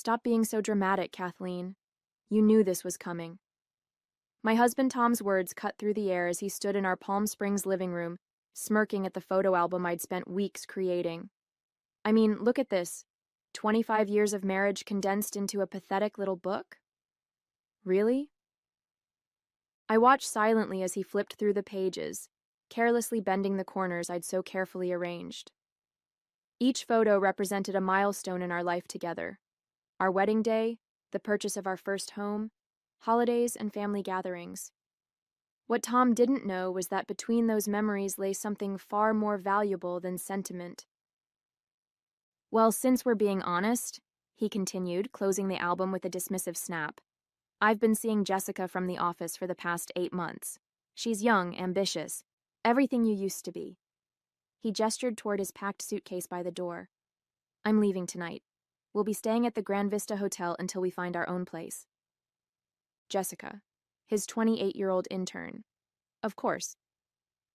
Stop being so dramatic, Kathleen. You knew this was coming. My husband Tom's words cut through the air as he stood in our Palm Springs living room, smirking at the photo album I'd spent weeks creating. I mean, look at this. 25 years of marriage condensed into a pathetic little book? Really? I watched silently as he flipped through the pages, carelessly bending the corners I'd so carefully arranged. Each photo represented a milestone in our life together. Our wedding day, the purchase of our first home, holidays and family gatherings. What Tom didn't know was that between those memories lay something far more valuable than sentiment. Well, since we're being honest, he continued, closing the album with a dismissive snap, I've been seeing Jessica from the office for the past 8 months. She's young, ambitious, everything you used to be. He gestured toward his packed suitcase by the door. I'm leaving tonight. We'll be staying at the Grand Vista Hotel until we find our own place. Jessica, his 28-year-old intern. Of course.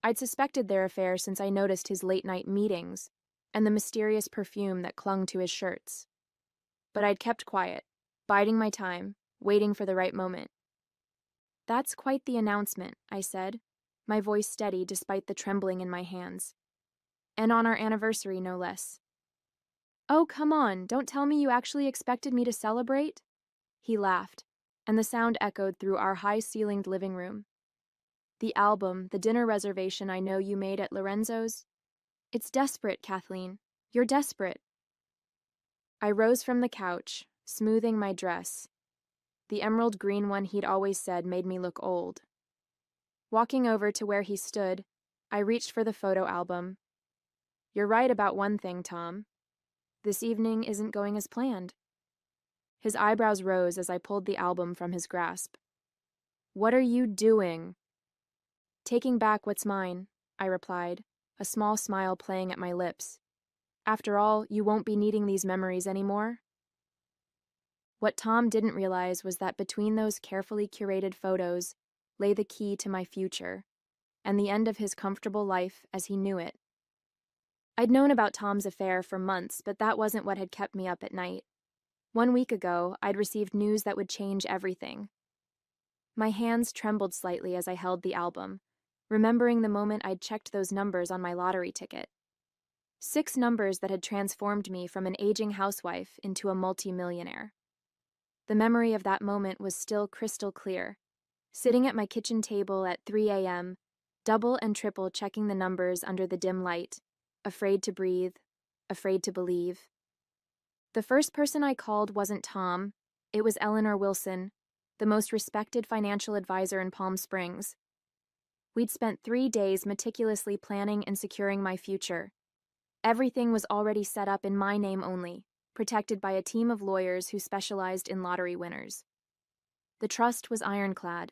I'd suspected their affair since I noticed his late-night meetings and the mysterious perfume that clung to his shirts. But I'd kept quiet, biding my time, waiting for the right moment. That's quite the announcement, I said, my voice steady despite the trembling in my hands. And on our anniversary, no less. Oh, come on, don't tell me you actually expected me to celebrate? He laughed, and the sound echoed through our high-ceilinged living room. The album, the dinner reservation I know you made at Lorenzo's? It's desperate, Kathleen. You're desperate. I rose from the couch, smoothing my dress. The emerald green one he'd always said made me look old. Walking over to where he stood, I reached for the photo album. You're right about one thing, Tom. This evening isn't going as planned. His eyebrows rose as I pulled the album from his grasp. What are you doing? Taking back what's mine, I replied, a small smile playing at my lips. After all, you won't be needing these memories anymore. What Tom didn't realize was that between those carefully curated photos lay the key to my future, and the end of his comfortable life as he knew it. I'd known about Tom's affair for months, but that wasn't what had kept me up at night. 1 week ago, I'd received news that would change everything. My hands trembled slightly as I held the album, remembering the moment I'd checked those numbers on my lottery ticket. 6 numbers that had transformed me from an aging housewife into a multi-millionaire. The memory of that moment was still crystal clear. Sitting at my kitchen table at 3 a.m., double and triple checking the numbers under the dim light, afraid to breathe, afraid to believe. The first person I called wasn't Tom, it was Eleanor Wilson, the most respected financial advisor in Palm Springs. We'd spent 3 days meticulously planning and securing my future. Everything was already set up in my name only, protected by a team of lawyers who specialized in lottery winners. The trust was ironclad,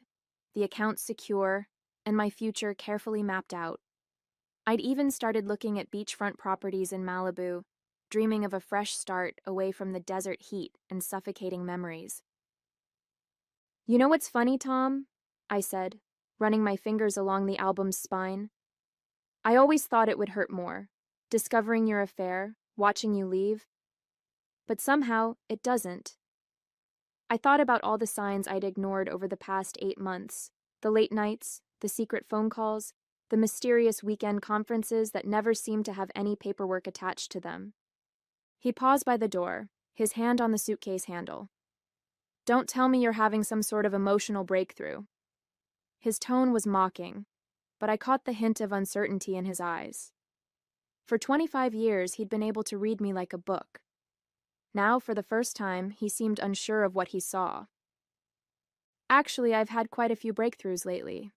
the accounts secure, and my future carefully mapped out. I'd even started looking at beachfront properties in Malibu, dreaming of a fresh start away from the desert heat and suffocating memories. You know what's funny, Tom? I said, running my fingers along the album's spine. I always thought it would hurt more, discovering your affair, watching you leave. But somehow, it doesn't. I thought about all the signs I'd ignored over the past 8 months, the late nights, the secret phone calls, the mysterious weekend conferences that never seemed to have any paperwork attached to them. He paused by the door, his hand on the suitcase handle. Don't tell me you're having some sort of emotional breakthrough. His tone was mocking, but I caught the hint of uncertainty in his eyes. For 25 years, he'd been able to read me like a book. Now, for the first time, he seemed unsure of what he saw. Actually, I've had quite a few breakthroughs lately.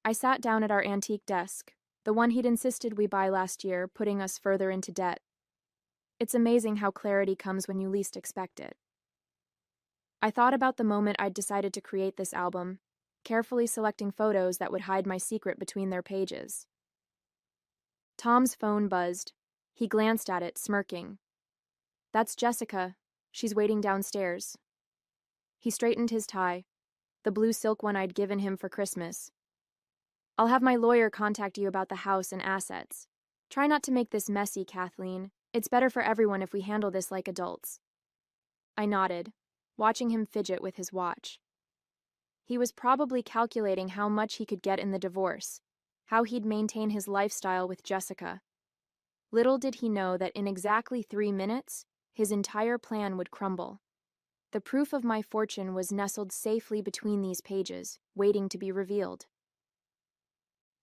I sat down at our antique desk, the one he'd insisted we buy last year, putting us further into debt. It's amazing how clarity comes when you least expect it. I thought about the moment I'd decided to create this album, carefully selecting photos that would hide my secret between their pages. Tom's phone buzzed. He glanced at it, smirking. That's Jessica. She's waiting downstairs. He straightened his tie, the blue silk one I'd given him for Christmas. I'll have my lawyer contact you about the house and assets. Try not to make this messy, Kathleen. It's better for everyone if we handle this like adults. I nodded, watching him fidget with his watch. He was probably calculating how much he could get in the divorce, how he'd maintain his lifestyle with Jessica. Little did he know that in exactly 3 minutes, his entire plan would crumble. The proof of my fortune was nestled safely between these pages, waiting to be revealed.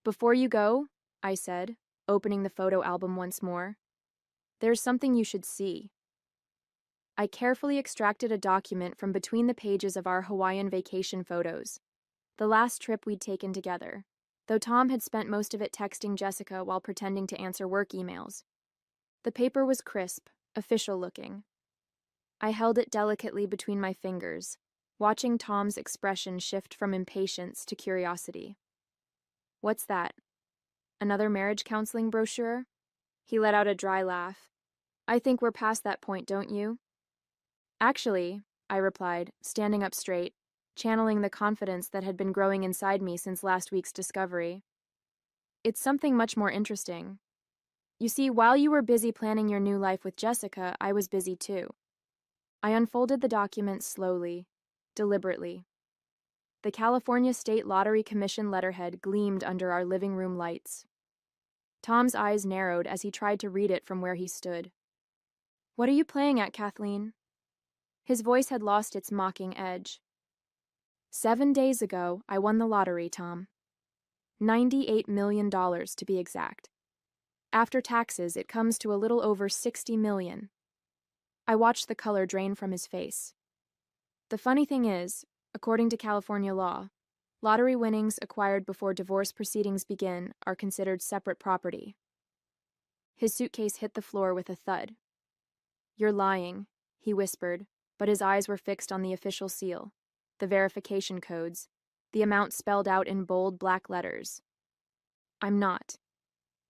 "Before you go," I said, opening the photo album once more, "there's something you should see." I carefully extracted a document from between the pages of our Hawaiian vacation photos, the last trip we'd taken together, though Tom had spent most of it texting Jessica while pretending to answer work emails. The paper was crisp, official-looking. I held it delicately between my fingers, watching Tom's expression shift from impatience to curiosity. "What's that? Another marriage counseling brochure?" He let out a dry laugh. "I think we're past that point, don't you?" "Actually," I replied, standing up straight, channeling the confidence that had been growing inside me since last week's discovery. "It's something much more interesting. You see, while you were busy planning your new life with Jessica, I was busy too." I unfolded the document slowly, deliberately. The California State Lottery Commission letterhead gleamed under our living room lights. Tom's eyes narrowed as he tried to read it from where he stood. "What are you playing at, Kathleen?" His voice had lost its mocking edge. 7 days ago, I won the lottery, Tom. $98 million to be exact. After taxes, it comes to a little over $60 million. I watched the color drain from his face. The funny thing is, according to California law, lottery winnings acquired before divorce proceedings begin are considered separate property. His suitcase hit the floor with a thud. "You're lying," he whispered, but his eyes were fixed on the official seal, the verification codes, the amount spelled out in bold black letters. "I'm not.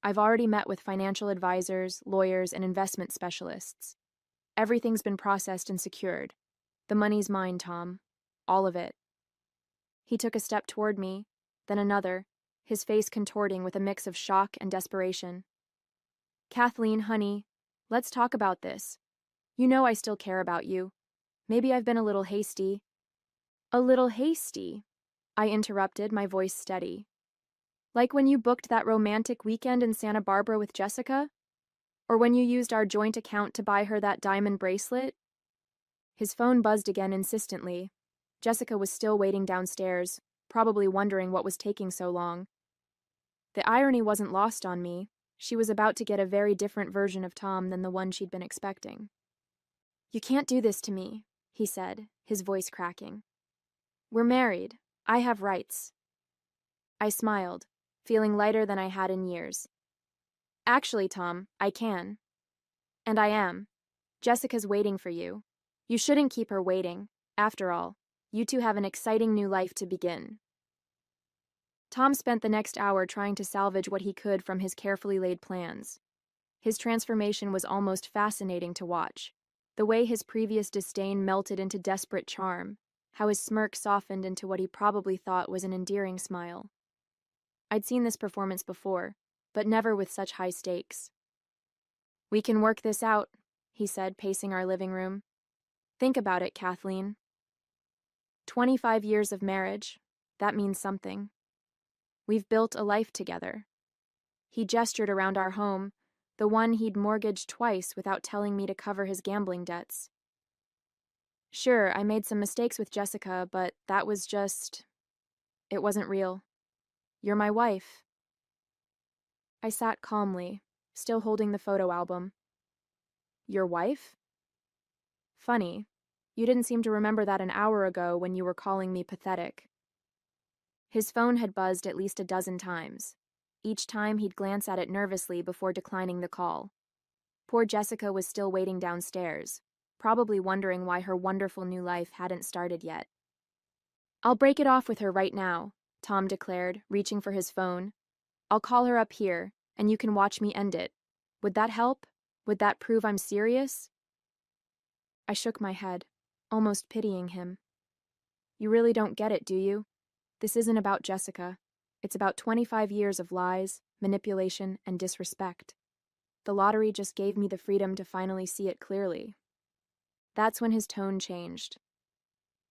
I've already met with financial advisors, lawyers, and investment specialists. Everything's been processed and secured. The money's mine, Tom. All of it." He took a step toward me, then another, his face contorting with a mix of shock and desperation. "Kathleen, honey, let's talk about this. You know I still care about you. Maybe I've been a little hasty." "A little hasty?" I interrupted, my voice steady. "Like when you booked that romantic weekend in Santa Barbara with Jessica? Or when you used our joint account to buy her that diamond bracelet?" His phone buzzed again insistently. Jessica was still waiting downstairs, probably wondering what was taking so long. The irony wasn't lost on me. She was about to get a very different version of Tom than the one she'd been expecting. "You can't do this to me," he said, his voice cracking. "We're married. I have rights." I smiled, feeling lighter than I had in years. "Actually, Tom, I can. And I am. Jessica's waiting for you. You shouldn't keep her waiting. After all, you two have an exciting new life to begin." Tom spent the next hour trying to salvage what he could from his carefully laid plans. His transformation was almost fascinating to watch. The way his previous disdain melted into desperate charm, how his smirk softened into what he probably thought was an endearing smile. I'd seen this performance before, but never with such high stakes. "We can work this out," he said, pacing our living room. "Think about it, Kathleen. 25 years of marriage, that means something. We've built a life together." He gestured around our home, the one he'd mortgaged twice without telling me to cover his gambling debts. "Sure, I made some mistakes with Jessica, but that was just... it wasn't real. You're my wife." I sat calmly, still holding the photo album. "Your wife? Funny. You didn't seem to remember that an hour ago when you were calling me pathetic." His phone had buzzed at least a dozen times. Each time he'd glance at it nervously before declining the call. Poor Jessica was still waiting downstairs, probably wondering why her wonderful new life hadn't started yet. "I'll break it off with her right now," Tom declared, reaching for his phone. "I'll call her up here, and you can watch me end it. Would that help? Would that prove I'm serious?" I shook my head, almost pitying him. "You really don't get it, do you? This isn't about Jessica. It's about 25 years of lies, manipulation, and disrespect. The lottery just gave me the freedom to finally see it clearly." That's when his tone changed.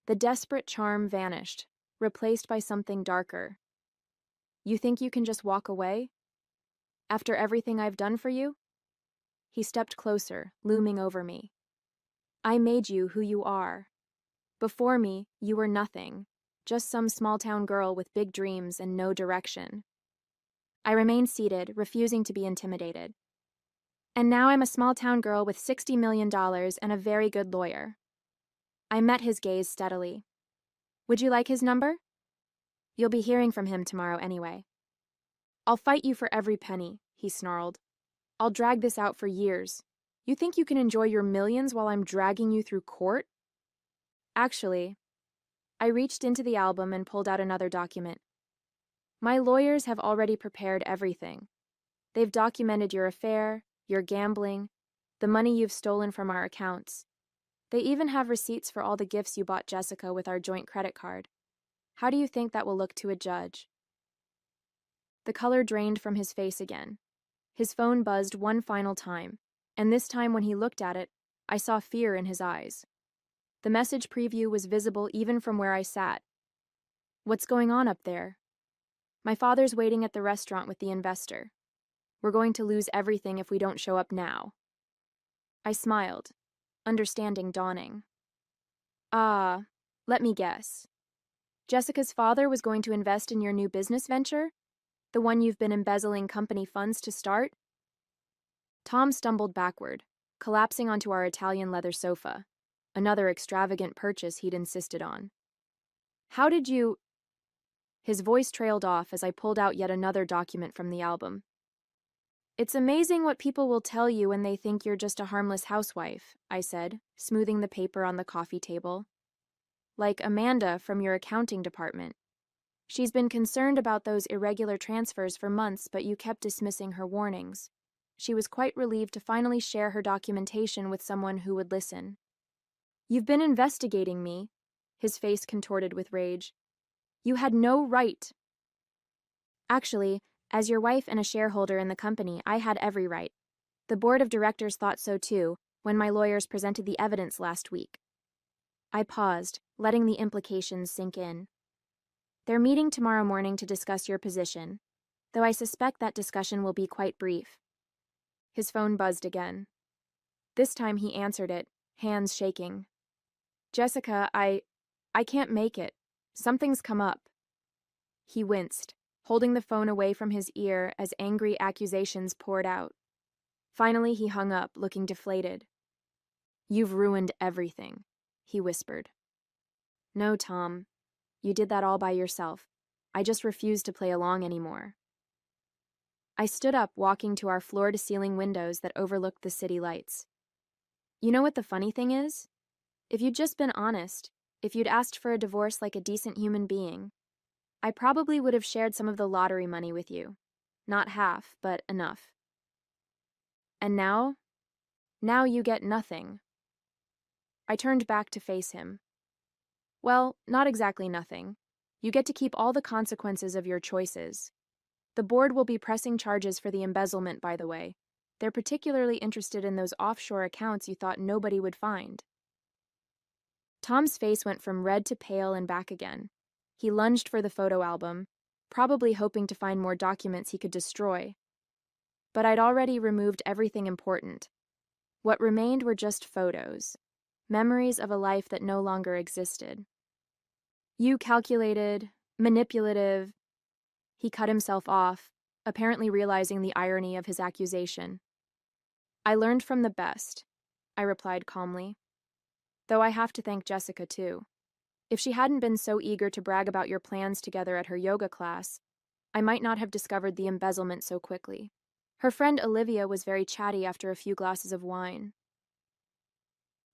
The desperate charm vanished, replaced by something darker. You think you can just walk away? After everything I've done for you? He stepped closer, looming over me. I made you who you are. Before me, you were nothing, just some small-town girl with big dreams and no direction. I remained seated, refusing to be intimidated. And now I'm a small-town girl with $60 million and a very good lawyer. I met his gaze steadily. Would you like his number? You'll be hearing from him tomorrow anyway. I'll fight you for every penny, he snarled. I'll drag this out for years. You think you can enjoy your millions while I'm dragging you through court? Actually, I reached into the album and pulled out another document. My lawyers have already prepared everything. They've documented your affair, your gambling, the money you've stolen from our accounts. They even have receipts for all the gifts you bought Jessica with our joint credit card. How do you think that will look to a judge? The color drained from his face again. His phone buzzed one final time, and this time when he looked at it, I saw fear in his eyes. The message preview was visible even from where I sat. What's going on up there? My father's waiting at the restaurant with the investor. We're going to lose everything if we don't show up now. I smiled, understanding dawning. Let me guess. Jessica's father was going to invest in your new business venture? The one you've been embezzling company funds to start? Tom stumbled backward, collapsing onto our Italian leather sofa, another extravagant purchase he'd insisted on. How did you... His voice trailed off as I pulled out yet another document from the album. It's amazing what people will tell you when they think you're just a harmless housewife, I said, smoothing the paper on the coffee table. Like Amanda from your accounting department. She's been concerned about those irregular transfers for months, but you kept dismissing her warnings. She was quite relieved to finally share her documentation with someone who would listen. You've been investigating me, his face contorted with rage. You had no right. Actually, as your wife and a shareholder in the company, I had every right. The board of directors thought so too, when my lawyers presented the evidence last week. I paused, letting the implications sink in. They're meeting tomorrow morning to discuss your position, though I suspect that discussion will be quite brief. His phone buzzed again. This time he answered it, hands shaking. Jessica, I can't make it. Something's come up. He winced, holding the phone away from his ear as angry accusations poured out. Finally, he hung up, looking deflated. You've ruined everything, he whispered. No, Tom. You did that all by yourself. I just refused to play along anymore. I stood up, walking to our floor-to-ceiling windows that overlooked the city lights. You know what the funny thing is? If you'd just been honest, if you'd asked for a divorce like a decent human being, I probably would have shared some of the lottery money with you. Not half, but enough. And now? Now you get nothing. I turned back to face him. Well, not exactly nothing. You get to keep all the consequences of your choices. The board will be pressing charges for the embezzlement, by the way. They're particularly interested in those offshore accounts you thought nobody would find. Tom's face went from red to pale and back again. He lunged for the photo album, probably hoping to find more documents he could destroy. But I'd already removed everything important. What remained were just photos, memories of a life that no longer existed. You calculated, manipulative... He cut himself off, apparently realizing the irony of his accusation. I learned from the best, I replied calmly. Though I have to thank Jessica, too. If she hadn't been so eager to brag about your plans together at her yoga class, I might not have discovered the embezzlement so quickly. Her friend Olivia was very chatty after a few glasses of wine.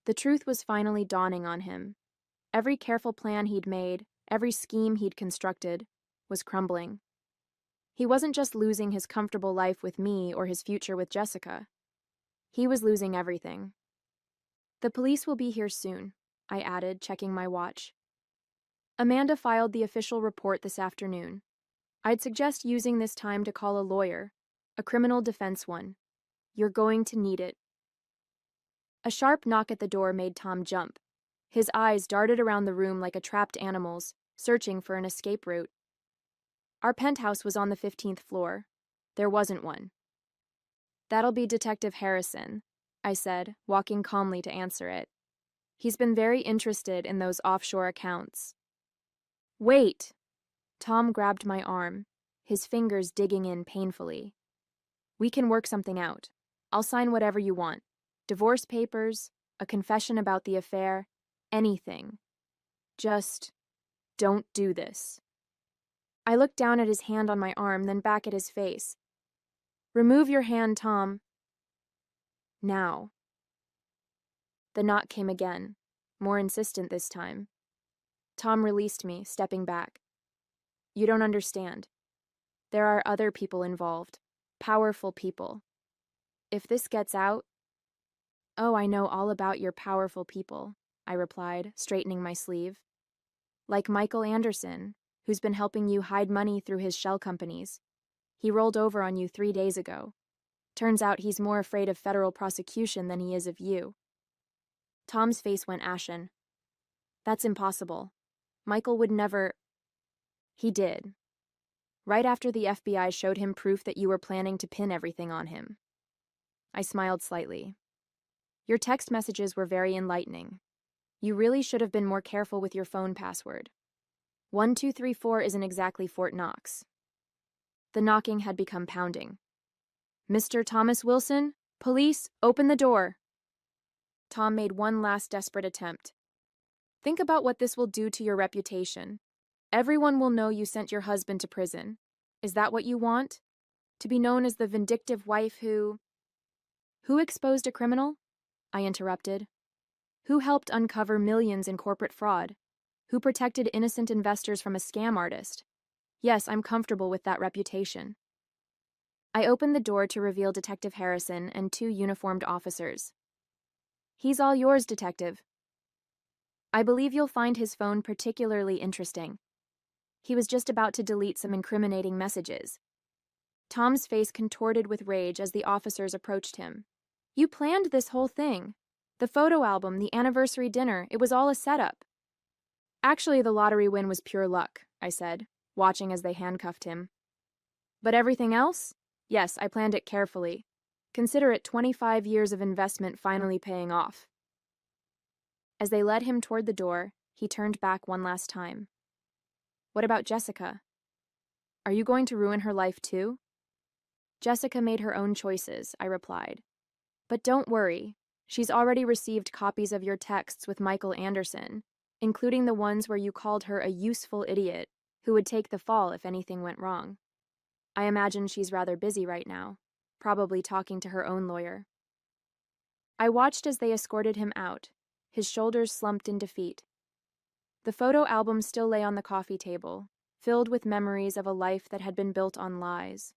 The truth was finally dawning on him. Every careful plan he'd made, every scheme he'd constructed, was crumbling. He wasn't just losing his comfortable life with me or his future with Jessica. He was losing everything. The police will be here soon, I added, checking my watch. Amanda filed the official report this afternoon. I'd suggest using this time to call a lawyer, a criminal defense one. You're going to need it. A sharp knock at the door made Tom jump. His eyes darted around the room like a trapped animal's, searching for an escape route. Our penthouse was on the 15th floor. There wasn't one. "That'll be Detective Harrison," I said, walking calmly to answer it. "He's been very interested in those offshore accounts." "Wait!" Tom grabbed my arm, his fingers digging in painfully. "We can work something out. I'll sign whatever you want. Divorce papers, a confession about the affair, anything. Just don't do this." I looked down at his hand on my arm, then back at his face. "Remove your hand, Tom." "Now." The knock came again, more insistent this time. Tom released me, stepping back. "You don't understand. There are other people involved, powerful people. If this gets out—" "Oh, I know all about your powerful people," I replied, straightening my sleeve. "Like Michael Anderson, who's been helping you hide money through his shell companies. He rolled over on you 3 days ago. Turns out he's more afraid of federal prosecution than he is of you." Tom's face went ashen. "That's impossible. Michael would never—" "He did. Right after the FBI showed him proof that you were planning to pin everything on him." I smiled slightly. "Your text messages were very enlightening. You really should have been more careful with your phone password. 1234 isn't exactly Fort Knox." The knocking had become pounding. "Mr. Thomas Wilson? Police, open the door." Tom made one last desperate attempt. "Think about what this will do to your reputation. Everyone will know you sent your husband to prison. Is that what you want? To be known as the vindictive wife who—" "Who exposed a criminal?" I interrupted. "Who helped uncover millions in corporate fraud? Who protected innocent investors from a scam artist? Yes, I'm comfortable with that reputation." I opened the door to reveal Detective Harrison and 2 uniformed officers. "He's all yours, Detective. I believe you'll find his phone particularly interesting." He was just about to delete some incriminating messages. Tom's face contorted with rage as the officers approached him. "You planned this whole thing. The photo album, the anniversary dinner, it was all a setup." "Actually, the lottery win was pure luck," I said, watching as they handcuffed him. "But everything else? Yes, I planned it carefully. Consider it 25 years of investment finally paying off." As they led him toward the door, he turned back one last time. "What about Jessica? Are you going to ruin her life too?" "Jessica made her own choices," I replied. "But don't worry. She's already received copies of your texts with Michael Anderson, including the ones where you called her a useful idiot who would take the fall if anything went wrong. I imagine she's rather busy right now, probably talking to her own lawyer." I watched as they escorted him out, his shoulders slumped in defeat. The photo album still lay on the coffee table, filled with memories of a life that had been built on lies.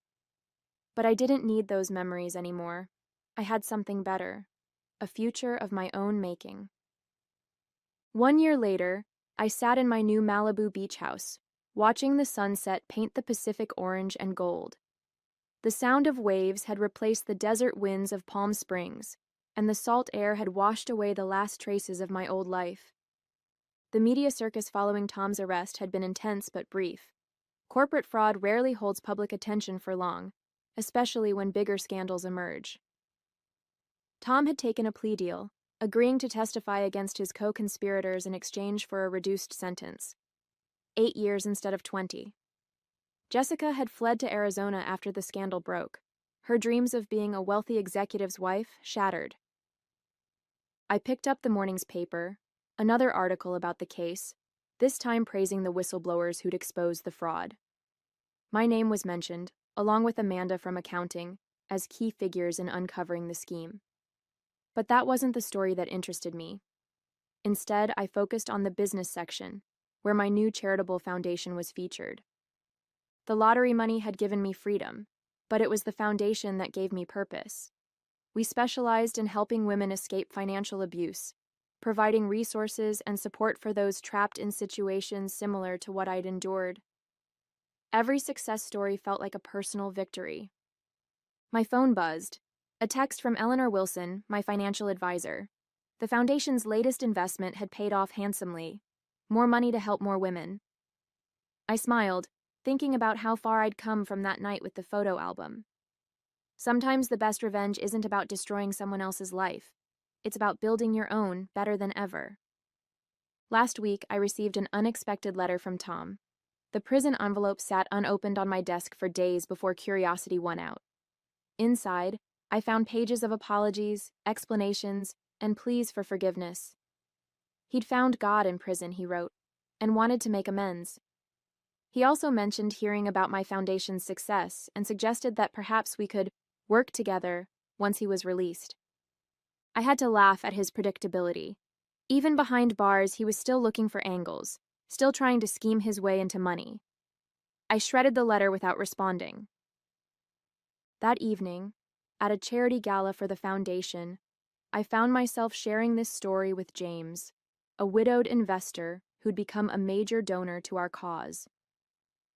But I didn't need those memories anymore. I had something better, a future of my own making. 1 year later, I sat in my new Malibu beach house, watching the sunset paint the Pacific orange and gold. The sound of waves had replaced the desert winds of Palm Springs, and the salt air had washed away the last traces of my old life. The media circus following Tom's arrest had been intense but brief. Corporate fraud rarely holds public attention for long, especially when bigger scandals emerge. Tom had taken a plea deal, agreeing to testify against his co-conspirators in exchange for a reduced sentence. 8 years instead of 20. Jessica had fled to Arizona after the scandal broke, her dreams of being a wealthy executive's wife shattered. I picked up the morning's paper, another article about the case, this time praising the whistleblowers who'd exposed the fraud. My name was mentioned, along with Amanda from accounting, as key figures in uncovering the scheme. But that wasn't the story that interested me. Instead, I focused on the business section, where my new charitable foundation was featured. The lottery money had given me freedom, but it was the foundation that gave me purpose. We specialized in helping women escape financial abuse, providing resources and support for those trapped in situations similar to what I'd endured. Every success story felt like a personal victory. My phone buzzed. A text from Eleanor Wilson, my financial advisor. The foundation's latest investment had paid off handsomely. More money to help more women. I smiled, thinking about how far I'd come from that night with the photo album. Sometimes the best revenge isn't about destroying someone else's life. It's about building your own better than ever. Last week, I received an unexpected letter from Tom. The prison envelope sat unopened on my desk for days before curiosity won out. Inside, I found pages of apologies, explanations, and pleas for forgiveness. He'd found God in prison, he wrote, and wanted to make amends. He also mentioned hearing about my foundation's success and suggested that perhaps we could work together once he was released. I had to laugh at his predictability. Even behind bars, he was still looking for angles, still trying to scheme his way into money. I shredded the letter without responding. That evening, at a charity gala for the foundation, I found myself sharing this story with James, a widowed investor who'd become a major donor to our cause.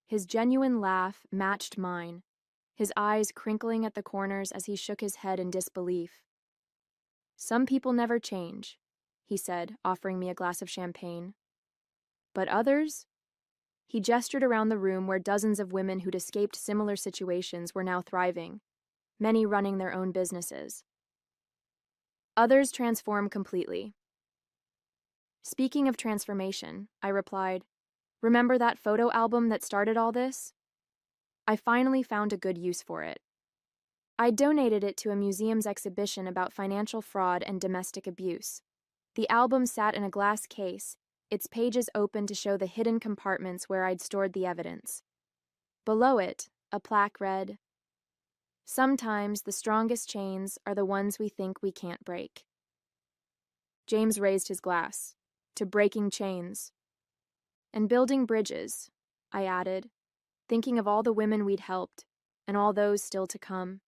His genuine laugh matched mine, his eyes crinkling at the corners as he shook his head in disbelief. "Some people never change," he said, offering me a glass of champagne. "But others?" He gestured around the room where dozens of women who'd escaped similar situations were now thriving, many running their own businesses. "Others transform completely." Speaking of transformation, I replied, "Remember that photo album that started all this?" I finally found a good use for it. I donated it to a museum's exhibition about financial fraud and domestic abuse. The album sat in a glass case, its pages open to show the hidden compartments where I'd stored the evidence. Below it, a plaque read, "Sometimes the strongest chains are the ones we think we can't break." James raised his glass. "To breaking chains." "And building bridges," I added, thinking of all the women we'd helped, and all those still to come.